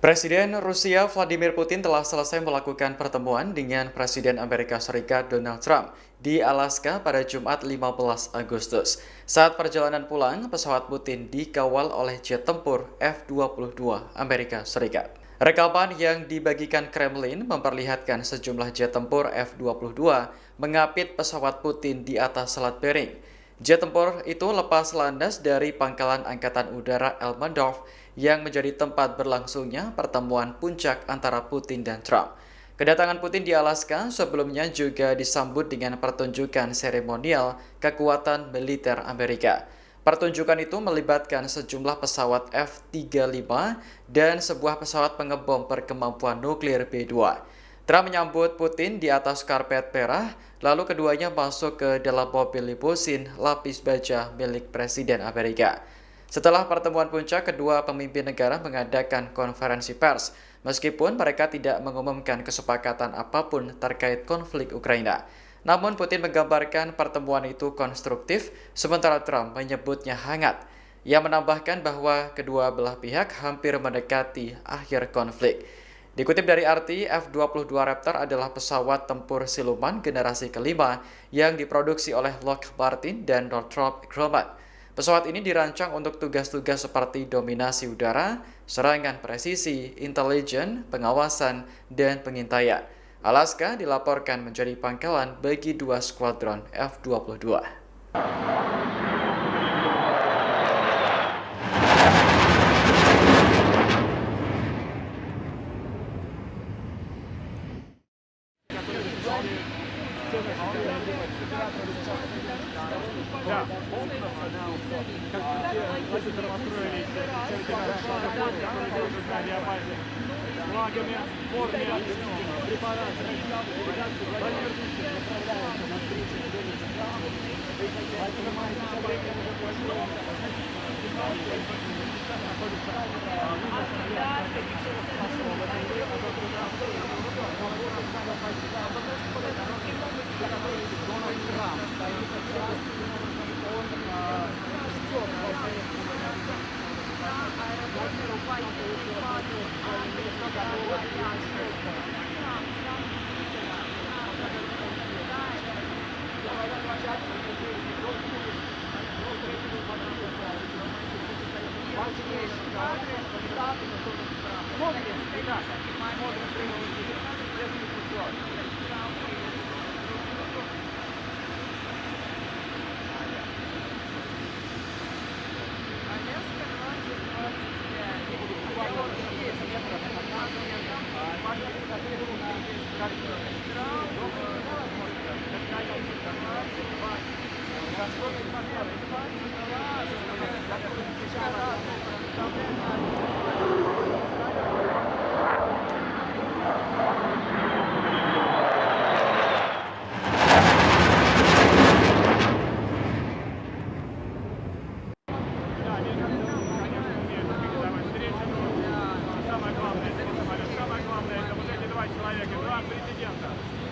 Presiden Rusia Vladimir Putin telah selesai melakukan pertemuan dengan Presiden Amerika Serikat Donald Trump di Alaska pada Jumat 15 Agustus. Saat perjalanan pulang, pesawat Putin dikawal oleh jet tempur F-22 Amerika Serikat. Rekaman yang dibagikan Kremlin memperlihatkan sejumlah jet tempur F-22 mengapit pesawat Putin di atas Selat Bering. Jet tempur itu lepas landas dari Pangkalan Angkatan Udara Elmendorf yang menjadi tempat berlangsungnya pertemuan puncak antara Putin dan Trump. Kedatangan Putin di Alaska sebelumnya juga disambut dengan pertunjukan seremonial kekuatan militer Amerika. Pertunjukan itu melibatkan sejumlah pesawat F-35 dan sebuah pesawat pengebom berkemampuan nuklir B-2. Trump menyambut Putin di atas karpet merah, lalu keduanya masuk ke dalam mobil limusin lapis baja milik Presiden Amerika. Setelah pertemuan puncak, kedua pemimpin negara mengadakan konferensi pers, meskipun mereka tidak mengumumkan kesepakatan apapun terkait konflik Ukraina. Namun Putin menggambarkan pertemuan itu konstruktif, sementara Trump menyebutnya hangat. Ia menambahkan bahwa kedua belah pihak hampir mendekati akhir konflik. Dikutip dari RT, F-22 Raptor adalah pesawat tempur siluman generasi kelima yang diproduksi oleh Lockheed Martin dan Northrop Grumman. Pesawat ini dirancang untuk tugas-tugas seperti dominasi udara, serangan presisi, intelijen, pengawasan, dan pengintaian. Alaska dilaporkan menjadi pangkalan bagi dua skuadron F-22. Да, как те построились который держит на авиабазе, флагами, в форме, препаратами. Владимир Путин направляется на встречу президента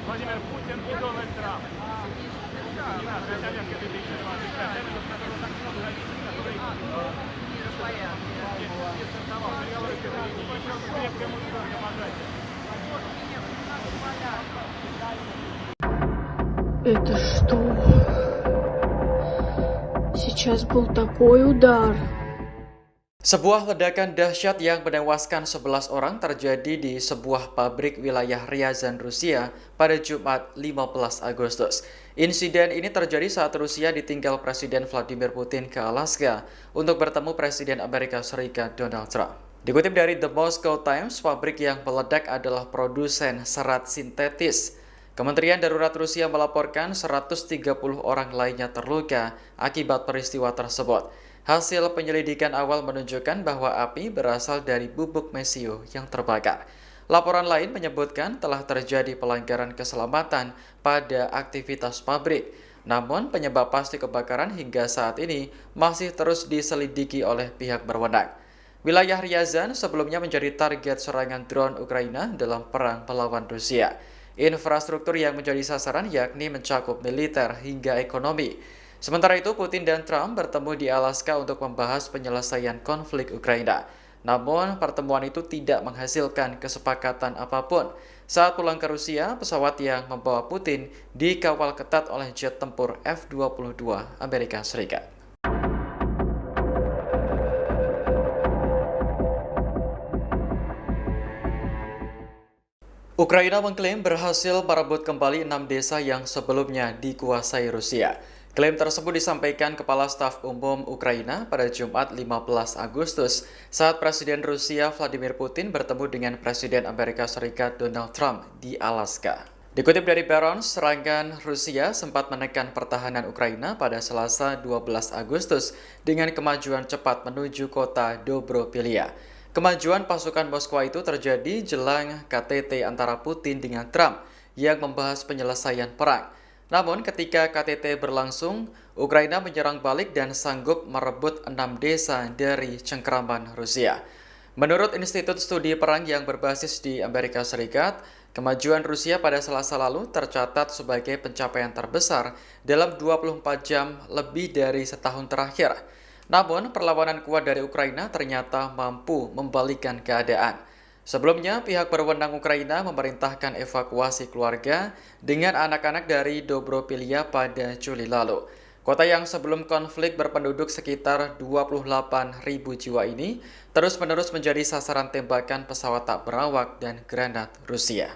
Владимир Путин и Дональд Трамп. Не надо, хотя нет, 2025, это который так много зависит, который не стартовал. Переговоры еще крепкому пожатию. Это что? Сейчас был такой удар. Sebuah ledakan dahsyat yang menewaskan 11 orang terjadi di sebuah pabrik wilayah Ryazan, Rusia pada Jumat 15 Agustus. Insiden ini terjadi saat Rusia ditinggal Presiden Vladimir Putin ke Alaska untuk bertemu Presiden Amerika Serikat Donald Trump. Dikutip dari The Moscow Times, pabrik yang meledak adalah produsen serat sintetis. Kementerian Darurat Rusia melaporkan 130 orang lainnya terluka akibat peristiwa tersebut. Hasil penyelidikan awal menunjukkan bahwa api berasal dari bubuk mesiu yang terbakar. Laporan lain menyebutkan telah terjadi pelanggaran keselamatan pada aktivitas pabrik. Namun penyebab pasti kebakaran hingga saat ini masih terus diselidiki oleh pihak berwenang. Wilayah Ryazan sebelumnya menjadi target serangan drone Ukraina dalam perang melawan Rusia. Infrastruktur yang menjadi sasaran yakni mencakup militer hingga ekonomi. Sementara itu, Putin dan Trump bertemu di Alaska untuk membahas penyelesaian konflik Ukraina. Namun, pertemuan itu tidak menghasilkan kesepakatan apapun. Saat pulang ke Rusia, pesawat yang membawa Putin dikawal ketat oleh jet tempur F-22 Amerika Serikat. Ukraina mengklaim berhasil merebut kembali 6 desa yang sebelumnya dikuasai Rusia. Klaim tersebut disampaikan Kepala Staf Umum Ukraina pada Jumat 15 Agustus saat Presiden Rusia Vladimir Putin bertemu dengan Presiden Amerika Serikat Donald Trump di Alaska. Dikutip dari Barron's, serangan Rusia sempat menekan pertahanan Ukraina pada Selasa 12 Agustus dengan kemajuan cepat menuju kota Dobropilia. Kemajuan pasukan Moskwa itu terjadi jelang KTT antara Putin dengan Trump yang membahas penyelesaian perang. Namun ketika KTT berlangsung, Ukraina menyerang balik dan sanggup merebut 6 desa dari cengkeraman Rusia. Menurut Institut Studi Perang yang berbasis di Amerika Serikat, kemajuan Rusia pada Selasa lalu tercatat sebagai pencapaian terbesar dalam 24 jam lebih dari setahun terakhir. Namun, perlawanan kuat dari Ukraina ternyata mampu membalikkan keadaan. Sebelumnya, pihak berwenang Ukraina memerintahkan evakuasi keluarga dengan anak-anak dari Dobropilia pada Juli lalu. Kota yang sebelum konflik berpenduduk sekitar 28.000 jiwa ini terus-menerus menjadi sasaran tembakan pesawat tak berawak dan granat Rusia.